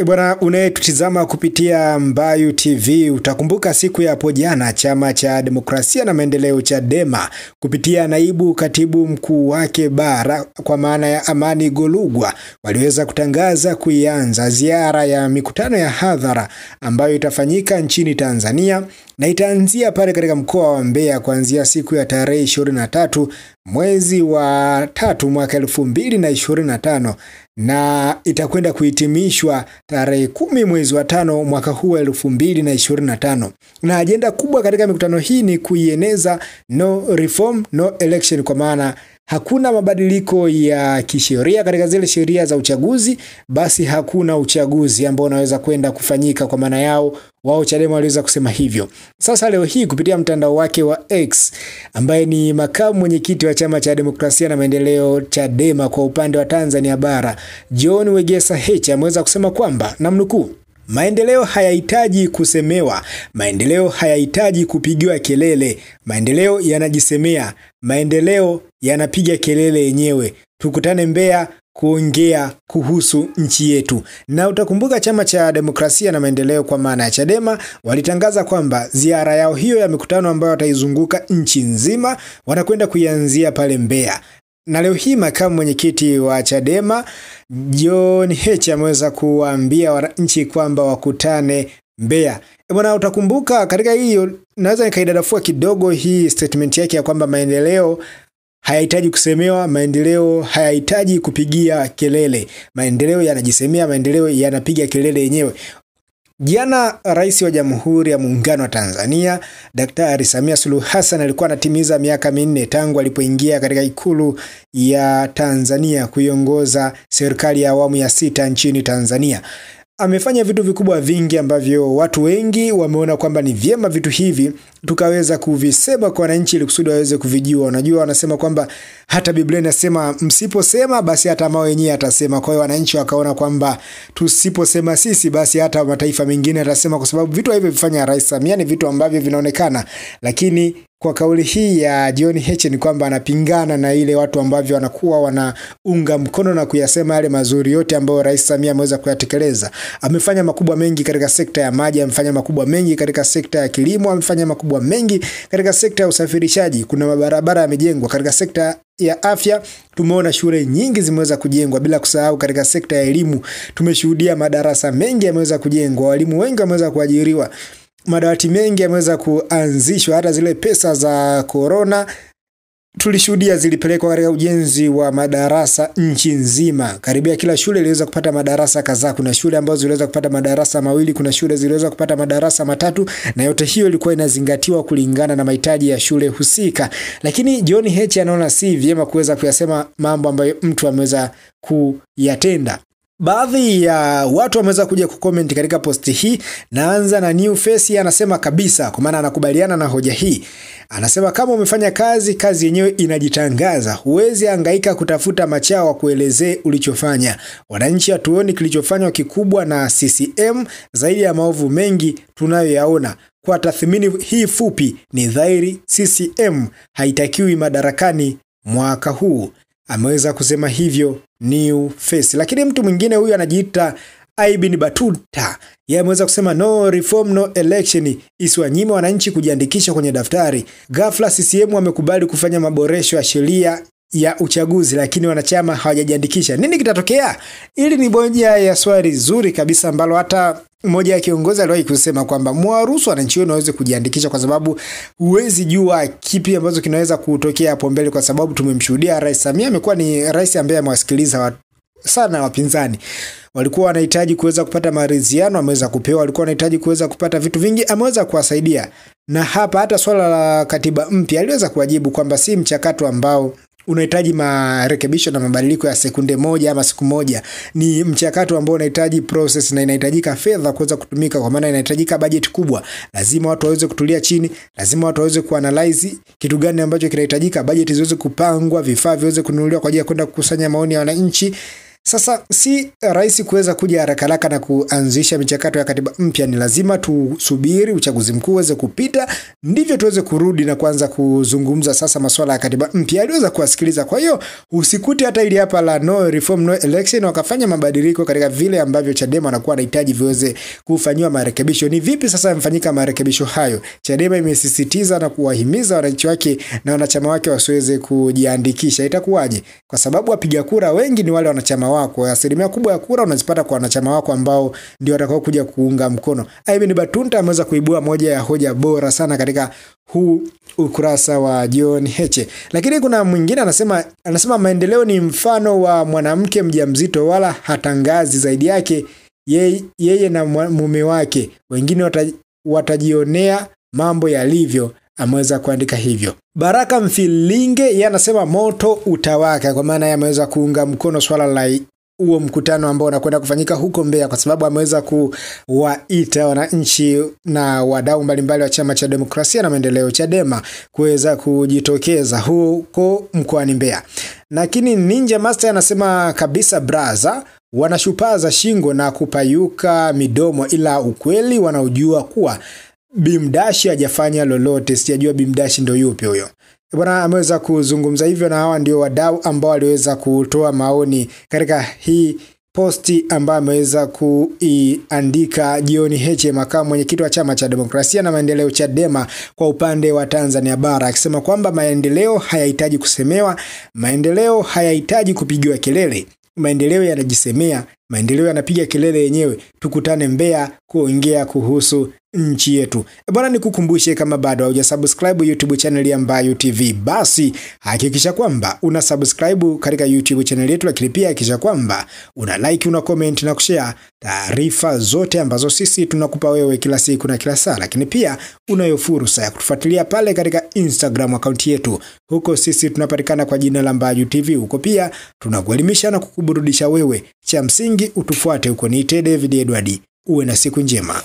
Bwana unayetutizama kupitia Mbayu TV, utakumbuka siku ya hapo jana chama cha demokrasia na maendeleo Chadema kupitia naibu katibu mkuu wake bara kwa maana ya Amani Golugwa waliweza kutangaza kuianza ziara ya mikutano ya hadhara ambayo itafanyika nchini Tanzania na itaanzia pale katika mkoa wa Mbeya kuanzia siku ya tarehe 23 mwezi wa 3 mwaka 2025 na itakwenda kuhitimishwa tarehe 10 mwezi wa 5 mwaka huu 2025. Na ajenda kubwa katika mikutano hii ni kuieneza no reform no election, kwa maana hakuna mabadiliko ya kisheria katika zile sheria za uchaguzi, basi hakuna uchaguzi ambao unaweza kwenda kufanyika. Kwa maana yao wao Chadema waliweza kusema hivyo. Sasa leo hii kupitia mtandao wake wa X, ambaye ni makamu mwenyekiti wa chama cha demokrasia na maendeleo Chadema kwa upande wa Tanzania bara, John Wegesa Heche ameweza kusema kwamba, namnukuu, maendeleo hayahitaji kusemewa, maendeleo hayahitaji kupigiwa kelele, maendeleo yanajisemea, maendeleo yanapiga kelele yenyewe. Tukutane Mbeya kuongea kuhusu nchi yetu. Na utakumbuka chama cha demokrasia na maendeleo kwa maana ya Chadema walitangaza kwamba ziara yao hiyo ya mikutano ambayo wataizunguka nchi nzima wanakwenda kuianzia pale Mbeya. Na leo hii makamu mwenyekiti wa Chadema John Heche ameweza kuwaambia wananchi kwamba wakutane Mbeya. Bwana utakumbuka katika hiyo, naweza nikaidadafua kidogo hii statement yake ya kwamba maendeleo hayahitaji kusemewa, maendeleo hayahitaji kupigia kelele, maendeleo yanajisemea, maendeleo yanapiga kelele yenyewe. Jana Rais wa Jamhuri ya Muungano wa Tanzania Daktari Samia Suluhu Hassan alikuwa anatimiza miaka 4 tangu alipoingia katika ikulu ya Tanzania kuiongoza serikali ya awamu ya 6 nchini Tanzania. Amefanya vitu vikubwa vingi ambavyo watu wengi wameona kwamba ni vyema vitu hivi tukaweza kuvisema kwa wananchi ili kusudi waweze kuvijua. Unajua wanasema kwamba hata Biblia inasema msiposema basi hata mawe yenyewe atasema. Kwa hiyo wananchi wakaona kwamba tusiposema sisi basi hata mataifa mengine atasema, kwa sababu vitu hivyo vifanya Rais Samia ni vitu ambavyo vinaonekana. Lakini kwa kauli hii ya John Heche ni kwamba anapingana na ile watu ambavyo wanakuwa wanaunga mkono na kuyasema yale mazuri yote ambayo Rais Samia ameweza kuyatekeleza. Amefanya makubwa mengi katika sekta ya maji, amefanya makubwa mengi katika sekta ya kilimo, amefanya makubwa mengi katika sekta ya usafirishaji. Kuna mabarabara yamejengwa katika sekta ya afya, tumeona shule nyingi zimeweza kujengwa, bila kusahau katika sekta ya elimu tumeshuhudia madarasa mengi yameweza kujengwa, walimu wengi wameweza kuajiriwa, madawati mengi yameweza kuanzishwa. Hata zile pesa za corona tulishuhudia zilipelekwa katika ujenzi wa madarasa nchi nzima. Karibia kila shule iliweza kupata madarasa kadhaa. Kuna shule ambazo ziliweza kupata madarasa 2, kuna shule ziliweza kupata madarasa 3, na yote hiyo ilikuwa inazingatiwa kulingana na mahitaji ya shule husika. Lakini John Heche anaona si vyema kuweza kuyasema mambo ambayo mtu ameweza kuyatenda. Baadhi ya watu wameweza kuja kucomment katika posti hii. Naanza na New Face, anasema kabisa, kwa maana anakubaliana na hoja hii. Anasema kama umefanya kazi, kazi yenyewe inajitangaza. Huwezi hangaika kutafuta machao kuelezea ulichofanya. Wananchi hatuoni kilichofanywa kikubwa na CCM zaidi ya maovu mengi tunayoyaona. Kwa tathmini hii fupi, ni dhahiri CCM haitakiwi madarakani mwaka huu. Ameweza kusema hivyo New Face. Lakini mtu mwingine huyu anajiita Ibn Batuta, yeye ameweza kusema no reform no election, isiwanyime wananchi kujiandikisha kwenye daftari. Ghafla CCM wamekubali kufanya maboresho ya sheria ya uchaguzi, lakini wanachama hawajajiandikisha. Nini kitatokea? Ili ni moja ya swali zuri kabisa ambalo hata mmoja ya kiongozi aliwahi kusema kwamba mwaruhusu wananchi wenu waweze kujiandikisha, kwa sababu huwezi jua kipi ambacho kinaweza kutokea hapo mbele, kwa sababu tumemshuhudia Rais Samia amekuwa ni rais ambaye amewasikiliza sana wapinzani. Walikuwa wanahitaji kuweza kupata maridhiano, ameweza kupewa. Walikuwa wanahitaji kuweza kupata vitu vingi, ameweza kuwasaidia. Na hapa hata swala la katiba mpya aliweza kuwajibu kwamba si mchakato ambao unahitaji marekebisho na mabadiliko ya sekunde moja ama siku moja. Ni mchakato ambao unahitaji process na inahitajika fedha kuweza kutumika, kwa maana inahitajika budget kubwa. Lazima watu waweze kutulia chini, lazima watu waweze kuanalyze kitu gani ambacho kinahitajika, budget ziweze kupangwa, vifaa viweze kununuliwa kwa ajili ya kwenda kukusanya maoni ya wananchi. Sasa si rahisi kuweza kuja haraka na kuanzisha michakato ya katiba mpya. Ni lazima tusubiri uchaguzi mkuu uweze kupita, ndivyo tuweze kurudi na kuanza kuzungumza sasa masuala ya katiba mpya. Aliweza kuwasikiliza. Kwa hiyo usikute hata ili hapa la no reform no election wakafanya mabadiliko katika vile ambavyo Chadema wanakuwa wanahitaji viweze kufanywa marekebisho. Ni vipi sasa yamfanyika marekebisho hayo? Chadema imesisitiza na kuwahimiza wananchi wake na wanachama wake wasiweze kujiandikisha. Itakuwaje? Kwa sababu wapiga kura wengi ni wale wanachama wako. Asilimia kubwa ya kura unazipata kwa wanachama wako ambao ndio watakao kuja kuunga mkono. Ibn Battuta ameweza kuibua moja ya hoja bora sana katika huu ukurasa wa John Heche. Lakini kuna mwingine anasema maendeleo ni mfano wa mwanamke mjamzito, wala hatangazi zaidi yake yeye na mume wake. Wengine watajionea mambo yalivyo. Ameweza kuandika hivyo. Baraka Mfilinge yeye anasema moto utawaka, kwa maana ameweza kuunga mkono swala la huo mkutano ambao unakwenda kufanyika huko Mbeya, kwa sababu ameweza kuwaita wananchi na wadau mbalimbali wa Chama cha Demokrasia na Maendeleo Chadema kuweza kujitokeza huko mkoani Mbeya. Lakini Ninja Master anasema kabisa braza wanashupaza shingo na kupayuka midomo, ila ukweli wanaojua kuwa Bimdashi hajafanya lolote. Sijajua Bimdashi ndio yupi huyo. Bwana ameweza kuzungumza hivyo, na hawa ndio wadau ambao waliweza kutoa maoni katika hii posti ambayo ameweza kuiandika John Heche, makamu mwenyekiti wa Chama cha Demokrasia na Maendeleo Chadema kwa upande wa Tanzania bara, akisema kwamba maendeleo hayahitaji kusemewa, maendeleo hayahitaji kupigiwa kelele. Maendeleo yanajisemea, maendeleo yanapiga kelele yenyewe. Tukutane Mbeya kuongea kuhusu nchi yetu. Bwana nikukumbushe, kama bado hujasubscribe YouTube channel ya Mbayu TV, basi hakikisha kwamba una subscribe katika YouTube channel yetu, lakini pia hakikisha kwamba una like, una comment na kushare taarifa zote ambazo sisi tunakupa wewe kila siku na kila saa. Lakini pia unayo fursa ya kutufuatilia pale katika Instagram account yetu. Huko sisi tunapatikana kwa jina la Mbayu TV. Huko pia tunakuelimisha na kukuburudisha wewe. Cha msingi utufuate huko. Ni David Edward. Uwe na siku njema.